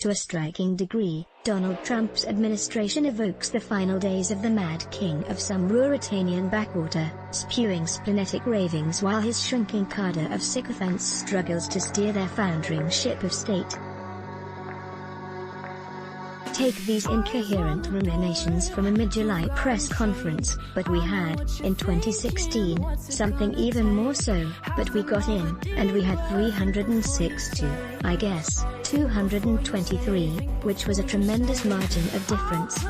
To a striking degree, Donald Trump's administration evokes the final days of the Mad King of some Ruritanian backwater, spewing splenetic ravings while his shrinking cadre of sycophants struggles to steer their foundering ship of state. Take these incoherent ruminations from a mid-July press conference, but we had, in 2016, something even more so, but we got in, and we had 306 to, I guess, 223, which was a tremendous margin of difference.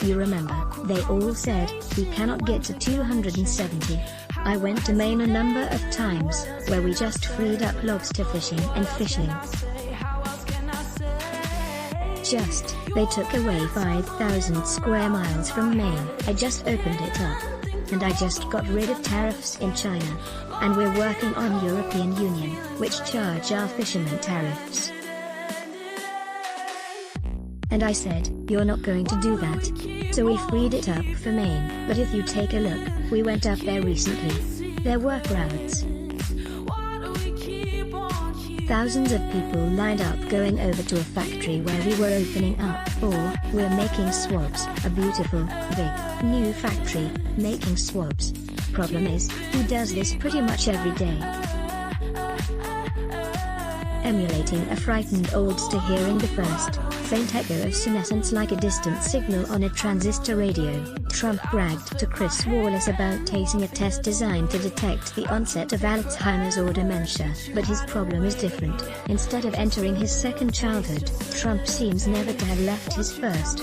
You remember, they all said, we cannot get to 270. I went to Maine a number of times, where we just freed up lobster fishing and fishing. They took away 5,000 square miles from Maine. I just opened it up. And I just got rid of tariffs in China. And we're working on European Union, which charge our fishermen tariffs. And I said, you're not going to do that. So we freed it up for Maine. But if you take a look, we went up there recently. There were crowds. Thousands of people lined up going over to a factory where we were opening up, or, we're making swabs, a beautiful, big, new factory, making swabs. Problem is, who does this pretty much every day? Emulating a frightened oldster hearing the first, faint echo of senescence like a distant signal on a transistor radio, Trump bragged to Chris Wallace about tasting a test designed to detect the onset of Alzheimer's or dementia. But his problem is different. Instead of entering his second childhood, Trump seems never to have left his first.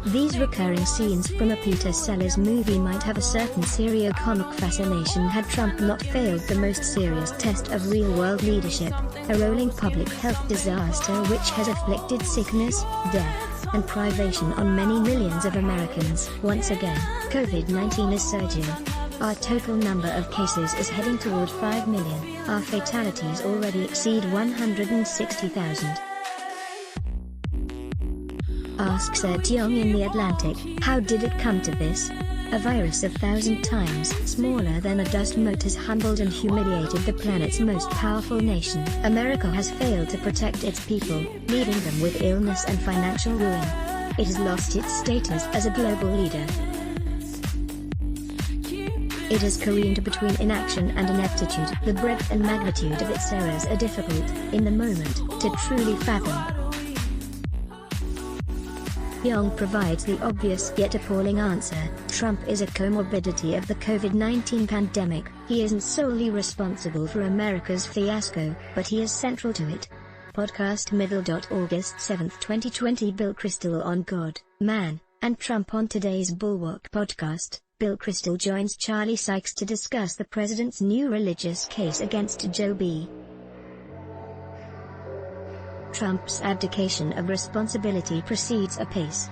These recurring scenes from a Peter Sellers movie might have a certain serio-comic fascination had Trump not failed the most serious test of real-world leadership, a rolling public health disaster which has afflicted sickness, death, and privation on many millions of Americans. Once again, COVID-19 is surging. Our total number of cases is heading toward 5 million. Our fatalities already exceed 160,000. Asks Ed Young in The Atlantic, how did it come to this? A virus 1,000 times smaller than a dust mote has humbled and humiliated the planet's most powerful nation. America has failed to protect its people, leaving them with illness and financial ruin. It has lost its status as a global leader. It has careened between inaction and ineptitude. The breadth and magnitude of its errors are difficult, in the moment, to truly fathom. Young provides the obvious yet appalling answer. Trump is a comorbidity of the COVID-19 pandemic. He isn't solely responsible for America's fiasco, but he is central to it. Podcast Middle. August 7, 2020. Bill Kristol on God, Man, and Trump. On today's Bulwark podcast, Bill Kristol joins Charlie Sykes to discuss the president's new religious case against Joe B. Trump's abdication of responsibility proceeds apace.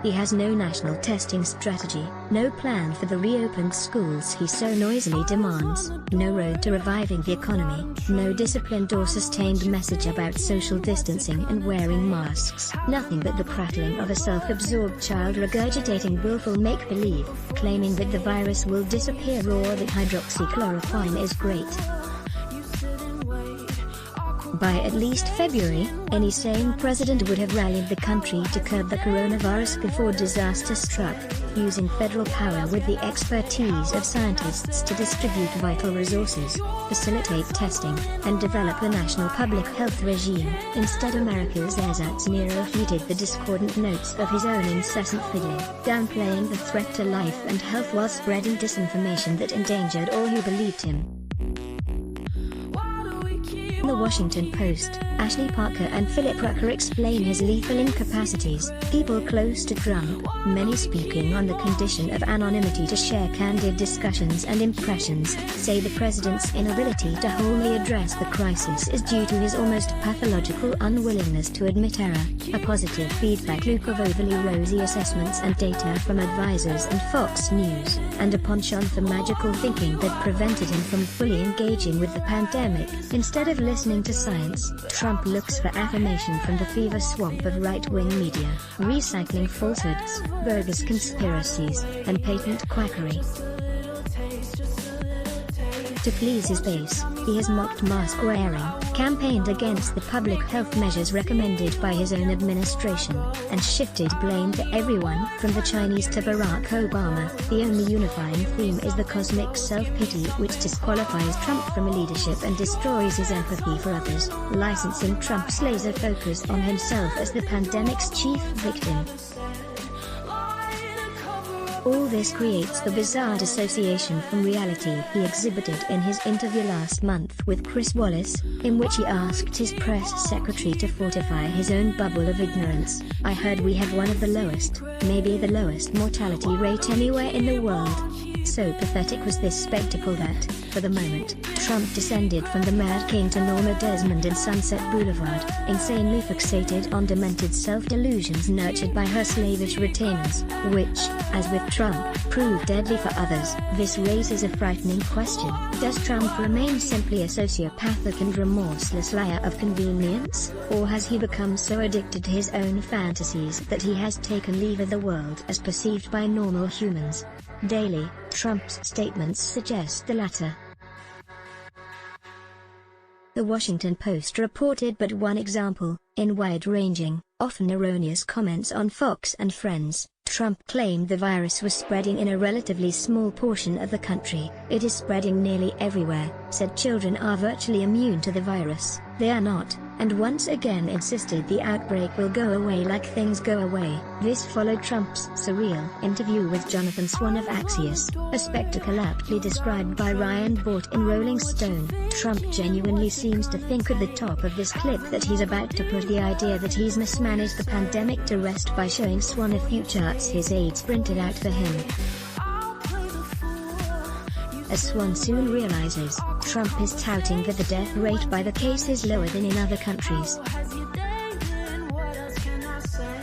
He has no national testing strategy, no plan for the reopened schools he so noisily demands, no road to reviving the economy, no disciplined or sustained message about social distancing and wearing masks. Nothing but the prattling of a self-absorbed child regurgitating willful make-believe, claiming that the virus will disappear or that hydroxychloroquine is great. By at least February, any sane president would have rallied the country to curb the coronavirus before disaster struck, using federal power with the expertise of scientists to distribute vital resources, facilitate testing, and develop a national public health regime. Instead, America's ersatz Nero heeded the discordant notes of his own incessant fiddling, downplaying the threat to life and health while spreading disinformation that endangered all who believed him. In The Washington Post, Ashley Parker and Philip Rucker explain his lethal incapacities. People close to Trump, many speaking on the condition of anonymity to share candid discussions and impressions, say the president's inability to wholly address the crisis is due to his almost pathological unwillingness to admit error, a positive feedback loop of overly rosy assessments and data from advisors and Fox News, and a penchant for magical thinking that prevented him from fully engaging with the pandemic. Instead of listening to science, Trump looks for affirmation from the fever swamp of right-wing media, recycling falsehoods, bogus conspiracies, and patent quackery. To please his base, he has mocked mask wearing, campaigned against the public health measures recommended by his own administration, and shifted blame to everyone from the Chinese to Barack Obama. The only unifying theme is the cosmic self-pity which disqualifies Trump from leadership and destroys his empathy for others, licensing Trump's laser focus on himself as the pandemic's chief victim. All this creates the bizarre dissociation from reality he exhibited in his interview last month with Chris Wallace, in which he asked his press secretary to fortify his own bubble of ignorance. "I heard we have one of the lowest, maybe the lowest mortality rate anywhere in the world." So pathetic was this spectacle that, for the moment, Trump descended from the Mad King to Norma Desmond in Sunset Boulevard, insanely fixated on demented self-delusions nurtured by her slavish retainers, which, as with Trump, proved deadly for others. This raises a frightening question. Does Trump remain simply a sociopathic and remorseless liar of convenience, or has he become so addicted to his own fantasies that he has taken leave of the world as perceived by normal humans? Daily, Trump's statements suggest the latter. The Washington Post reported but one example. In wide-ranging, often erroneous comments on Fox and Friends, Trump claimed the virus was spreading in a relatively small portion of the country. "It is spreading nearly everywhere," said children are virtually immune to the virus. They are not, and once again insisted the outbreak will go away like things go away. This followed Trump's surreal interview with Jonathan Swan of Axios, a spectacle aptly described by Ryan Bort in Rolling Stone. Trump genuinely seems to think at the top of this clip that he's about to put the idea that he's mismanaged the pandemic to rest by showing Swan a few charts his aides printed out for him. As Swan soon realizes, Trump is touting that the death rate by the case is lower than in other countries.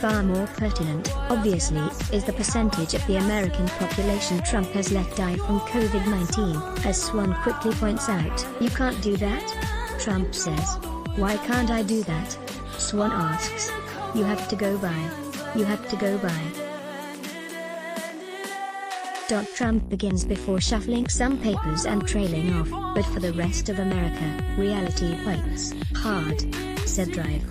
Far more pertinent, obviously, is the percentage of the American population Trump has let die from COVID-19. As Swan quickly points out, "You can't do that?" Trump says, "Why can't I do that?" Swan asks, "You have to go by. You have to go by." Trump begins before shuffling some papers and trailing off, but for the rest of America, reality bites hard, said Drive.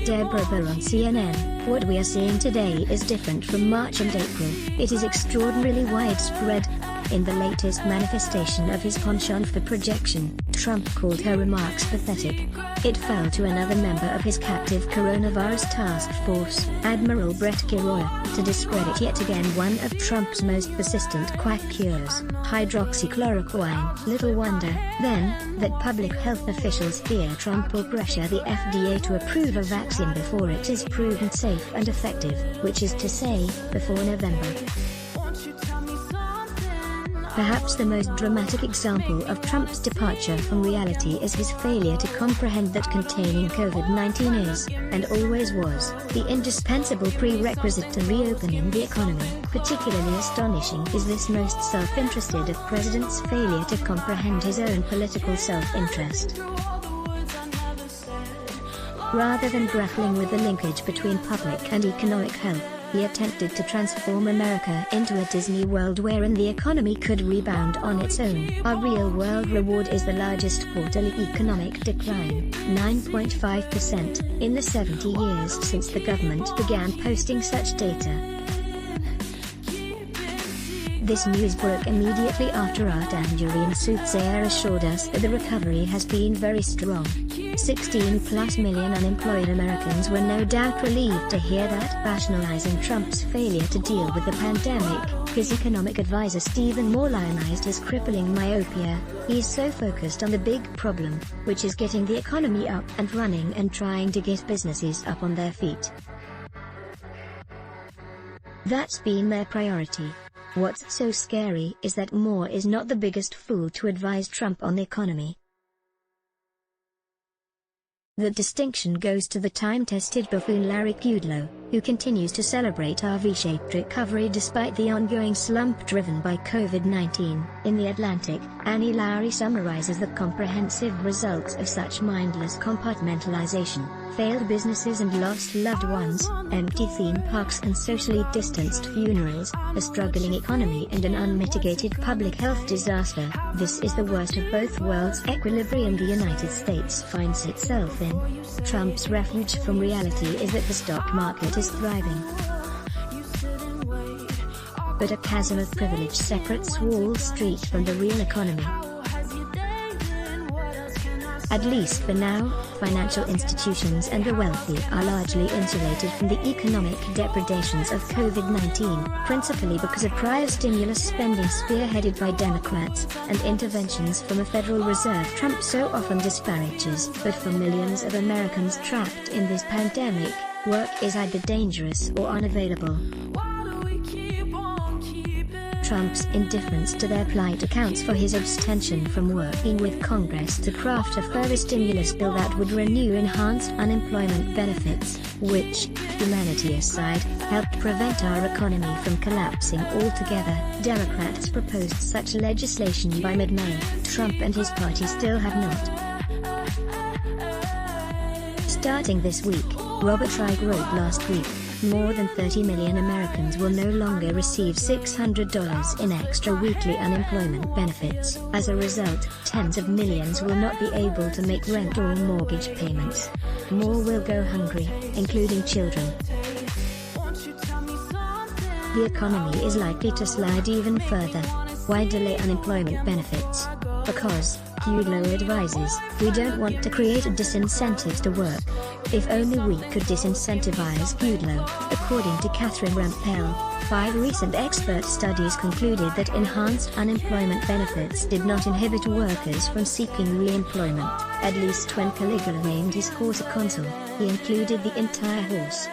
Deborah Burr on CNN, "What we are seeing today is different from March and April. It is extraordinarily widespread." In the latest manifestation of his penchant for projection, Trump called her remarks pathetic. It fell to another member of his captive coronavirus task force, Admiral Brett Giroir, to discredit yet again one of Trump's most persistent quack cures, hydroxychloroquine. Little wonder, then, that public health officials fear Trump will pressure the FDA to approve a vaccine before it is proven safe and effective, which is to say, before November. Perhaps the most dramatic example of Trump's departure from reality is his failure to comprehend that containing COVID-19 is, and always was, the indispensable prerequisite to reopening the economy. Particularly astonishing is this most self-interested of presidents' failure to comprehend his own political self-interest. Rather than grappling with the linkage between public and economic health, he attempted to transform America into a Disney World wherein the economy could rebound on its own. Our real-world reward is the largest quarterly economic decline, 9.5%, in the 70 years since the government began posting such data. This news broke immediately after our tangerine soothsayer assured us that the recovery has been very strong. 16+ million unemployed Americans were no doubt relieved to hear that, rationalizing Trump's failure to deal with the pandemic. His economic advisor Stephen Moore lionized his crippling myopia. He's so focused on the big problem, which is getting the economy up and running and trying to get businesses up on their feet. That's been their priority. What's so scary is that Moore is not the biggest fool to advise Trump on the economy. The distinction goes to the time-tested buffoon Larry Kudlow, who continues to celebrate our V-shaped recovery despite the ongoing slump driven by COVID-19. In The Atlantic, Annie Lowrey summarizes the comprehensive results of such mindless compartmentalization: failed businesses and lost loved ones, empty theme parks and socially distanced funerals, a struggling economy and an unmitigated public health disaster. This is the worst of both worlds. Equilibrium the United States finds itself in. Trump's refuge from reality is that the stock market is thriving, but a chasm of privilege separates Wall Street from the real economy. At least for now, financial institutions and the wealthy are largely insulated from the economic depredations of COVID-19, principally because of prior stimulus spending spearheaded by Democrats, and interventions from a Federal Reserve Trump so often disparages. But for millions of Americans trapped in this pandemic, work is either dangerous or unavailable. Trump's indifference to their plight accounts for his abstention from working with Congress to craft a further stimulus bill that would renew enhanced unemployment benefits, which, humanity aside, helped prevent our economy from collapsing altogether. Democrats proposed such legislation by mid-May. Trump and his party still have not. Starting this week, Robert Reich wrote last week, more than 30 million Americans will no longer receive $600 in extra weekly unemployment benefits. As a result, tens of millions will not be able to make rent or mortgage payments. More will go hungry, including children. The economy is likely to slide even further. Why delay unemployment benefits? Because, Kudlow advises, we don't want to create a disincentive to work. If only we could disincentivize Kudlow. According to Catherine Rampell, 5 recent expert studies concluded that enhanced unemployment benefits did not inhibit workers from seeking re-employment. At least when Caligula named his horse a consul, he included the entire horse.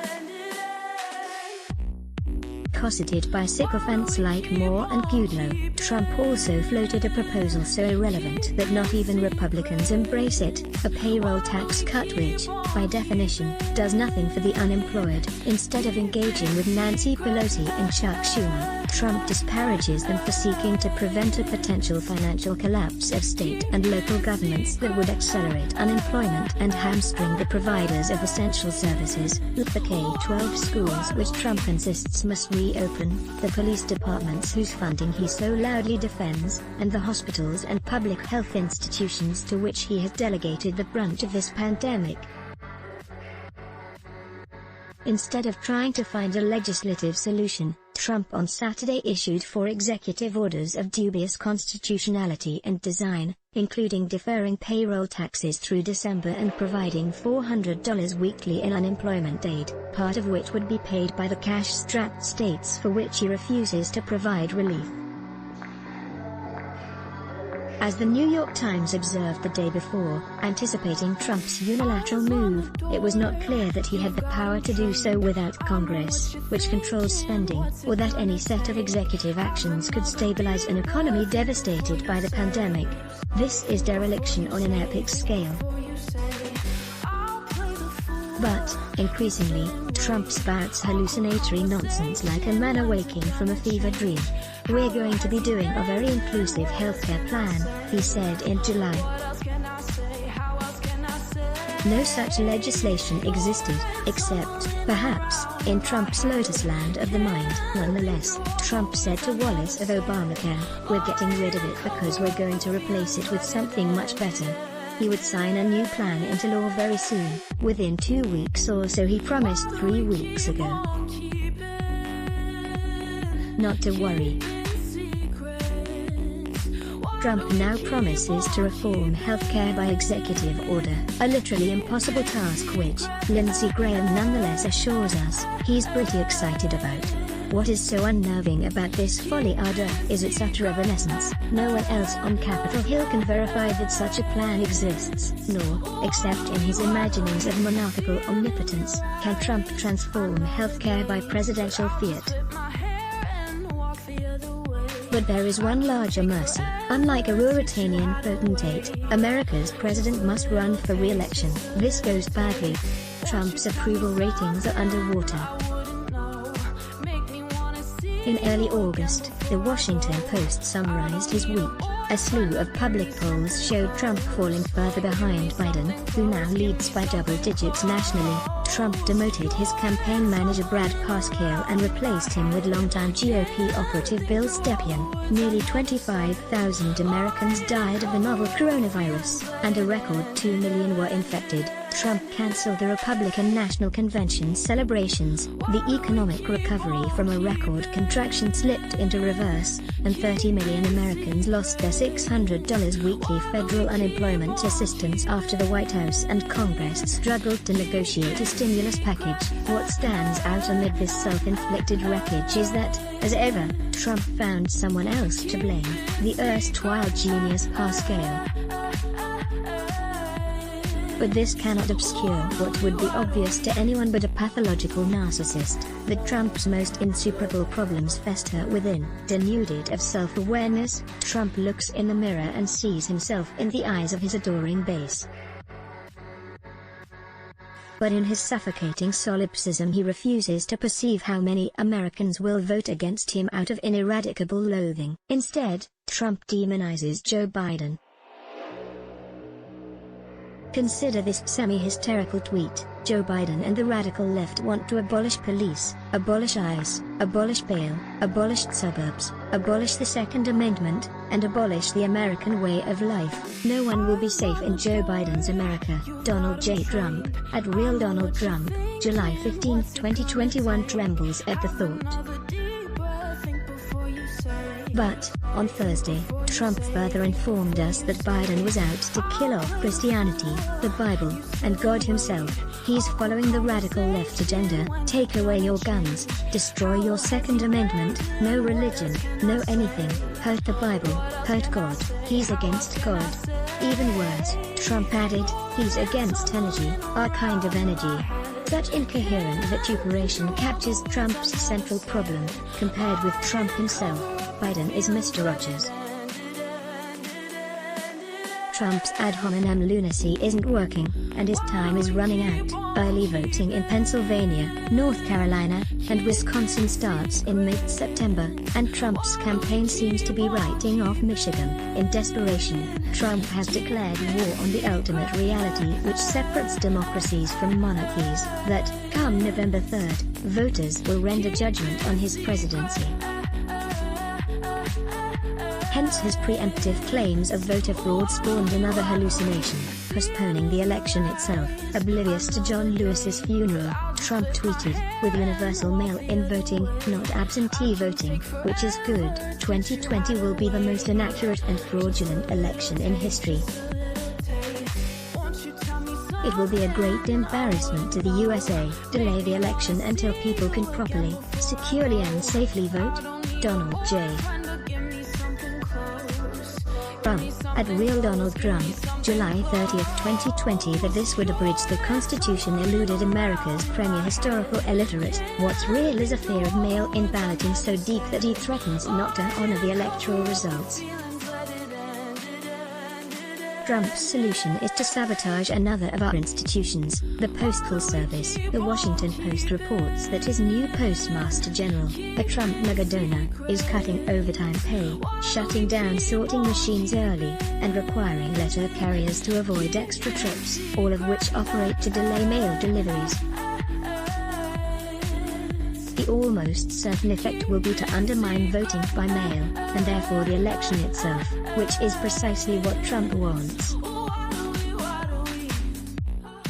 Cosseted by sycophants like Moore and Kudlow, Trump also floated a proposal so irrelevant that not even Republicans embrace it, a payroll tax cut which, by definition, does nothing for the unemployed. Instead of engaging with Nancy Pelosi and Chuck Schumer, Trump disparages them for seeking to prevent a potential financial collapse of state and local governments that would accelerate unemployment and hamstring the providers of essential services. The K-12 schools which Trump insists must reopen, the police departments whose funding he so loudly defends, and the hospitals and public health institutions to which he has delegated the brunt of this pandemic. Instead of trying to find a legislative solution, Trump on Saturday issued 4 executive orders of dubious constitutionality and design, including deferring payroll taxes through December and providing $400 weekly in unemployment aid, part of which would be paid by the cash-strapped states for which he refuses to provide relief. As the New York Times observed the day before, anticipating Trump's unilateral move, it was not clear that he had the power to do so without Congress, which controls spending, or that any set of executive actions could stabilize an economy devastated by the pandemic. This is dereliction on an epic scale. But, increasingly, Trump spouts hallucinatory nonsense like a man awaking from a fever dream. We're going to be doing a very inclusive healthcare plan, he said in July. No such legislation existed, except, perhaps, in Trump's lotus land of the mind. Nonetheless, Trump said to Wallace of Obamacare, "We're getting rid of it because we're going to replace it with something much better." He would sign a new plan into law very soon, within 2 weeks or so, he promised 3 weeks ago. Not to worry. Trump now promises to reform healthcare by executive order, a literally impossible task which, Lindsey Graham nonetheless assures us, he's pretty excited about. What is so unnerving about this folly is its utter evanescence. No one else on Capitol Hill can verify that such a plan exists, nor, except in his imaginings of monarchical omnipotence, can Trump transform healthcare by presidential fiat. But there is one larger mercy. Unlike a Ruritanian potentate, America's president must run for re-election. This goes badly. Trump's approval ratings are underwater. In early August, The Washington Post summarized his week. A slew of public polls showed Trump falling further behind Biden, who now leads by double digits nationally. Trump demoted his campaign manager Brad Parscale and replaced him with longtime GOP operative Bill Stepien. Nearly 25,000 Americans died of the novel coronavirus, and a record 2 million were infected. Trump canceled the Republican National Convention celebrations. The economic recovery from a record contraction slipped into reverse, and 30 million Americans lost their $600 weekly federal unemployment assistance after the White House and Congress struggled to negotiate a stimulus package. What stands out amid this self-inflicted wreckage is that, as ever, Trump found someone else to blame: the erstwhile genius Parscale. But this cannot obscure what would be obvious to anyone but a pathological narcissist, that Trump's most insuperable problems fester within. Denuded of self-awareness, Trump looks in the mirror and sees himself in the eyes of his adoring base. But in his suffocating solipsism he refuses to perceive how many Americans will vote against him out of ineradicable loathing. Instead, Trump demonizes Joe Biden. Consider this semi-hysterical tweet: Joe Biden and the radical left want to abolish police, abolish ICE, abolish bail, abolish suburbs, abolish the Second Amendment, and abolish the American way of life. No one will be safe in Joe Biden's America. Donald J. Trump, at Real Donald Trump, July 15, 2021 trembles at the thought. But, on Thursday, Trump further informed us that Biden was out to kill off Christianity, the Bible, and God himself. He's following the radical left agenda: take away your guns, destroy your Second Amendment, no religion, no anything, hurt the Bible, hurt God. He's against God. Even worse, Trump added, he's against energy, our kind of energy. Such incoherent vituperation captures Trump's central problem. Compared with Trump himself, Biden is Mr. Rogers. Trump's ad hominem lunacy isn't working, and his time is running out. Early voting in Pennsylvania, North Carolina, and Wisconsin starts in mid-September, and Trump's campaign seems to be writing off Michigan. In desperation, Trump has declared war on the ultimate reality which separates democracies from monarchies, that, come November 3rd, voters will render judgment on his presidency. Hence his preemptive claims of voter fraud spawned another hallucination, postponing the election itself. Oblivious to John Lewis's funeral, Trump tweeted, with universal mail-in voting, not absentee voting, which is good. 2020 will be the most inaccurate and fraudulent election in history. It will be a great embarrassment to the USA. Delay the election until people can properly, securely and safely vote. Donald J. Trump, at Real Donald Trump, July 30, 2020 that this would abridge the Constitution eluded America's premier historical illiterate. What's real is a fear of mail-in balloting so deep that he threatens not to honor the electoral results. Trump's solution is to sabotage another of our institutions, the Postal Service. The Washington Post reports that his new Postmaster General, a Trump megadonor, is cutting overtime pay, shutting down sorting machines early, and requiring letter carriers to avoid extra trips, all of which operate to delay mail deliveries. The almost certain effect will be to undermine voting by mail, and therefore the election itself, which is precisely what Trump wants.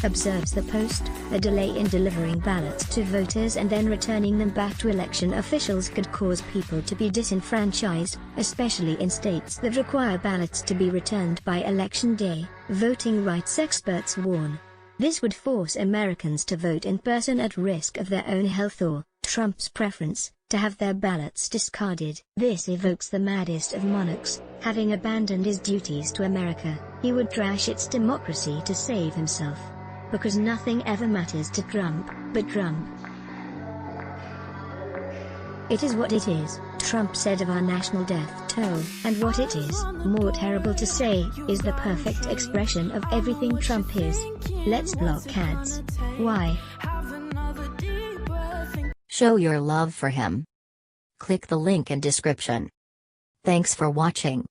Observes the Post, a delay in delivering ballots to voters and then returning them back to election officials could cause people to be disenfranchised, especially in states that require ballots to be returned by Election Day, voting rights experts warn. This would force Americans to vote in person at risk of their own health or, Trump's preference, to have their ballots discarded. This evokes the maddest of monarchs. Having abandoned his duties to America, he would trash its democracy to save himself. Because nothing ever matters to Trump, but Trump. It is what it is. Trump said of our national death toll, and what it is, more terrible to say, is the perfect expression of everything Trump is. Let's block ads. Why? Show your love for him. Click the link in description. Thanks for watching.